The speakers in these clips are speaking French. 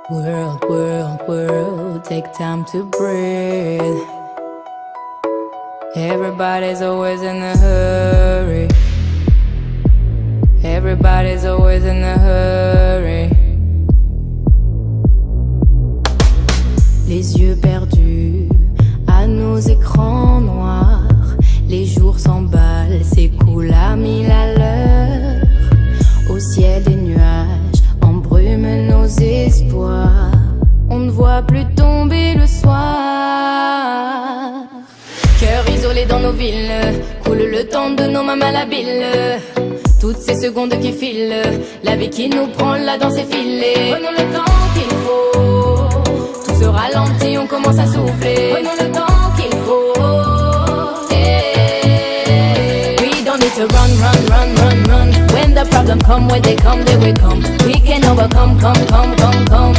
World, world, world, take time to breathe. Everybody's always in a hurry. Everybody's always in a hurry. Les yeux perdus à nos écrans noirs. Les jours s'emballent, s'écoulent à 1000 à l'heure. Au ciel des nuages embrument nos espoirs. On ne voit plus tomber le soir. Cœur isolé dans nos villes, coule le temps de nos mains malhabiles. Toutes ces secondes qui filent, la vie qui nous prend là dans ses filets. Prenons le temps qu'il faut, tout se ralentit, on commence à souffler. Prenons le temps qu'il faut. We don't need to run, run, run, run, run. When the problem come, when they come, they will come. We can overcome, come, come, come, come.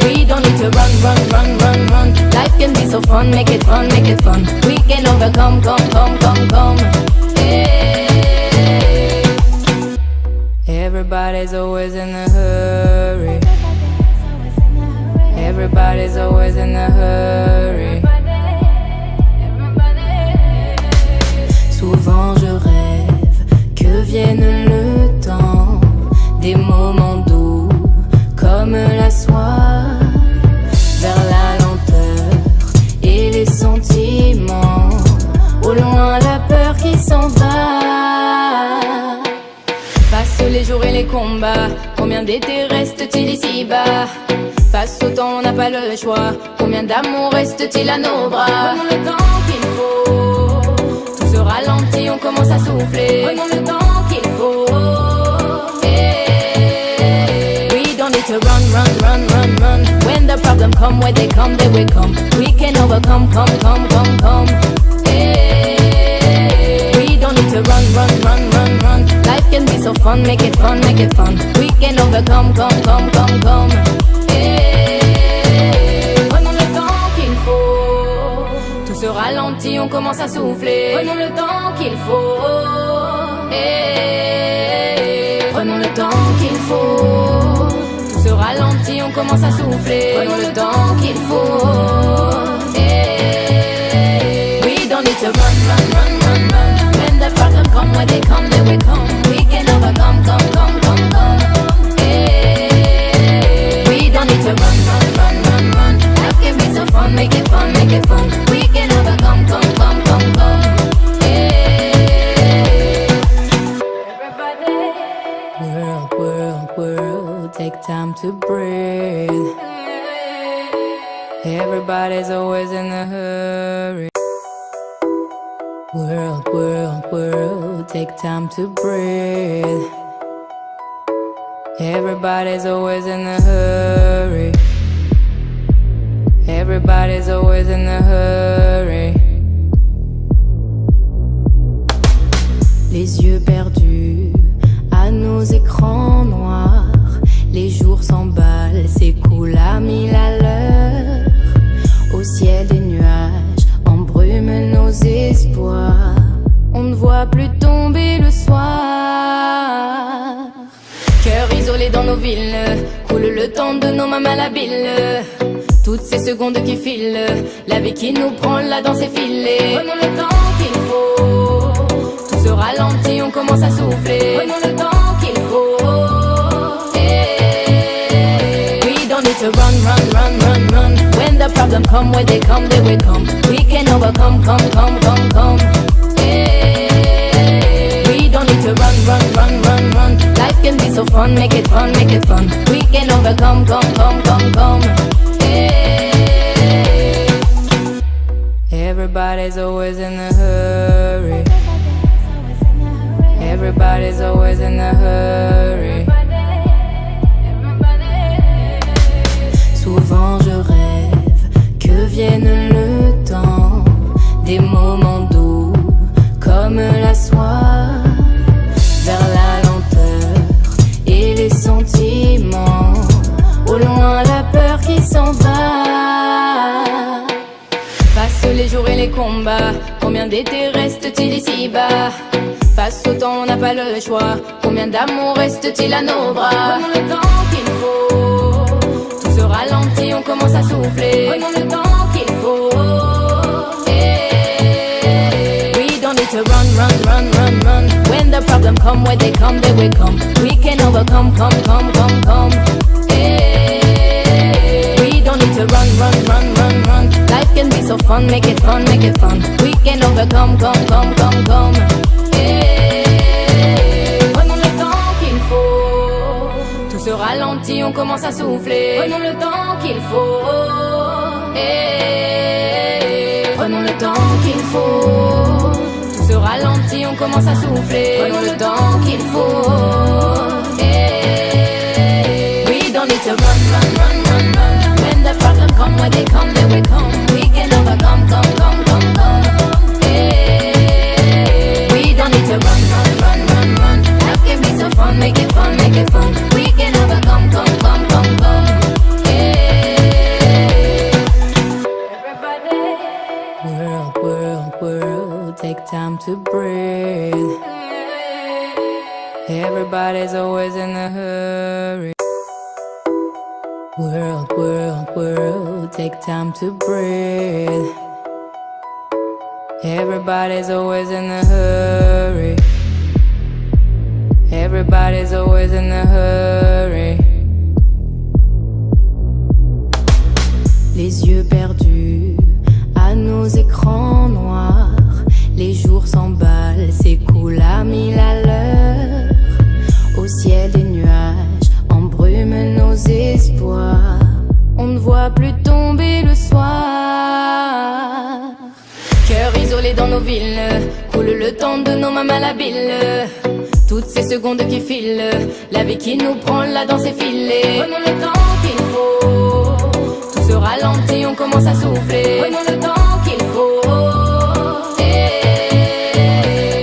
We don't need to run, run, run, run, run. Life can be so fun, make it fun, make it fun. We can overcome, come, come, come, come. Everybody's always in a hurry. Everybody's always in a hurry. Souvent je rêve que vienne le temps des moments doux comme la soie, vers la lenteur et les sentiments. Au loin la peur qui s'en va. Passent les jours et les combats. Combien d'étés reste-t-il ici-bas? Face au temps on n'a pas le choix. Combien d'amour reste-t-il à nos bras? Prenons le temps qu'il faut, tout se ralentit, on commence à souffler. Prenons le temps qu'il faut. We don't need to run, run, run, run, run. When the problem come, when they come, they will come. We can overcome, come, come, come, come. We don't need to run, run, run, run, run. Life can be so fun, make it fun, make it fun. We can overcome, come, come, come, come. Prenons le temps qu'il faut, tout se ralentit, on commence à souffler. Prenons le temps qu'il faut. Prenons le temps qu'il faut, tout se ralentit, on commence à souffler. Prenons le temps qu'il faut. We don't need to run, run, run, run, run. When the problem come, when they come, they will come. We can overcome, come, come, come, come. We don't need to run, run, run, run, run. Life can be so fun, make it fun, make it fun. We can overcome, come, come, come, come. Everybody. World, world, world, take time to breathe. Everybody's always in a hurry. World, world, world, take time to breathe. Everybody's always in a hurry. Everybody's always in a hurry. Les yeux perdus à nos écrans noirs. Les jours s'emballent, s'écoulent à 1000 à l'heure. Au ciel des nuages embrument nos espoirs. On ne voit plus tomber le soir. Cœur isolé dans nos villes, coule le temps de nos mains malhabiles. Toutes ces secondes qui filent, la vie qui nous prend là dans ses filets. Prenons le temps qu'il faut, tout se ralentit, on commence à souffler. Prenons le temps qu'il faut. We don't need to run, run, run, run, run. When the problem come, when they come, they will come. We can overcome, come, come, come, come. We don't need to run, run, run, run, run. Life can be so fun, make it fun, make it fun. We can overcome, come, come, come, come. Everybody's always in a hurry. Everybody's always in a hurry. Souvent je rêve que vienne le temps des moments doux comme la soie, vers la lenteur et les sentiments. Au loin la peur qui s'en va. Passent les jours et les combats. Combien d'étés reste-t-il ici-bas? Face au temps on n'a pas le choix. Combien d'amour reste-t-il à nos bras? Prenons le temps qu'il faut. on commence à souffler. Prenons le temps qu'il faut. We don't need to run, run, run, run, run. When the problem come, when they come, they will come. We can overcome, come, come, come, come. We don't need to run, run, run, run, run. Life can be so fun, make it fun, make it fun. We can overcome, come, come, come, come. Prenons le temps qu'il faut. Tout se ralentit, on commence à souffler. Prenons le temps qu'il faut. Prenons le temps qu'il faut. Tout se ralentit, on commence à souffler. Prenons le temps qu'il faut. We don't need to run, run, run, run, run. When the problem come, when they come, they will come. We can overcome, come, come, come, come. We don't need to run, run, run, run, run. Life can be so fun, make it fun, make it fun. We can overcome, come, come, come, come. Everybody. World, world, world, take time to breathe. Everybody's always in a hurry. World, world, world, take time to breathe. Everybody's always in a hurry. Everybody's always in a hurry. Les yeux perdus à nos écrans noirs. Les jours s'emballent, s'écoulent à 1000 à l'heure. Au ciel des nuages embrument nos espoirs. On ne voit plus tomber le soir. Cœur isolé dans nos villes, coule le temps de nos mains malhabiles. Toutes ces secondes qui filent, la vie qui nous prend là dans ses filets. Prenons le temps qu'il faut. Tout se ralentit, on commence à souffler. Prenons le temps qu'il faut.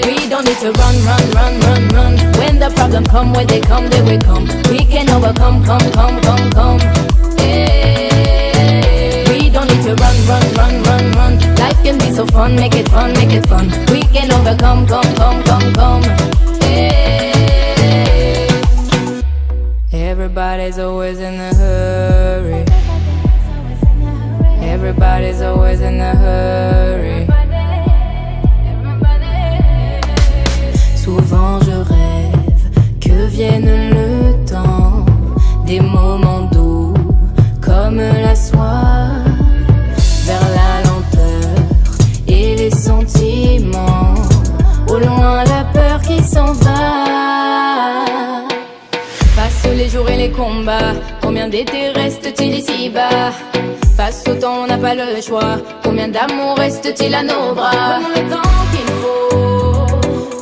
We don't need to run, run, run, run, run. When the problem come, when they come, they will come. We can overcome, come, come, come, come. We don't need to run, run, run, run, run. Life can be so fun, make it fun, make it fun. We can overcome, come, come, come, come. Everybody's always in a hurry. Everybody's always in a hurry. Souvent je rêve que vienne le temps des moments doux comme la soie, vers la lenteur et les sentiments, au loin la peur qui s'en va. Passent les jours et les combats, combien d'étés reste-t-il ici-bas? Face au temps on n'a pas le choix, combien d'amour reste-t-il à nos bras? Prenons le temps qu'il faut.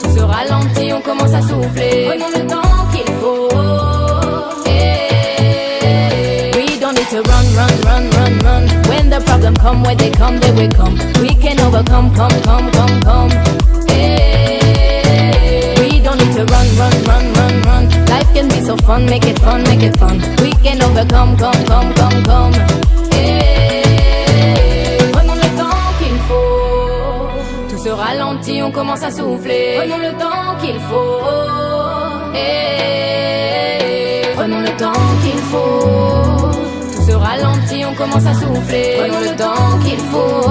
Tout se ralentit, on commence à souffler. Prenons le temps qu'il faut. We don't need to run, run, run, run, run. When the problem come, when they come, they will come. We can overcome, come, come, come, come. We don't need to run, run, run, run, run. Life can be so fun, make it fun, make it fun. We can overcome, come, come, come, come. Prenons le temps qu'il faut. Tout se ralentit, on commence à souffler. Prenons le temps qu'il faut. Prenons le temps qu'il faut. Tout se ralentit, on commence à souffler. Prenons le temps qu'il faut.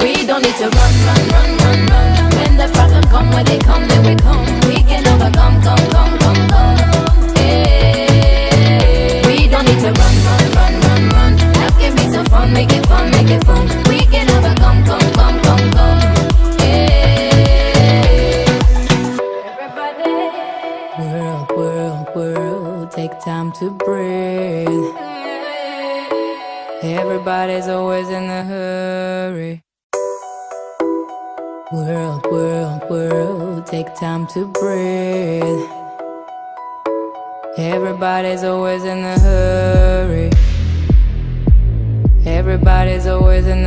We don't need to run, run, run, run, run. When the problem come, when they come, they will come. We can overcome, come, come, come, come. We don't need to run, run, run, run, run. Life can be so fun, make it fun, make it fun. We can overcome, come, come, come, come. Everybody. World, world, world, take time to breathe. Everybody's always in a hurry. World, world, world, take time to breathe. Everybody's always in a hurry. Everybody's always in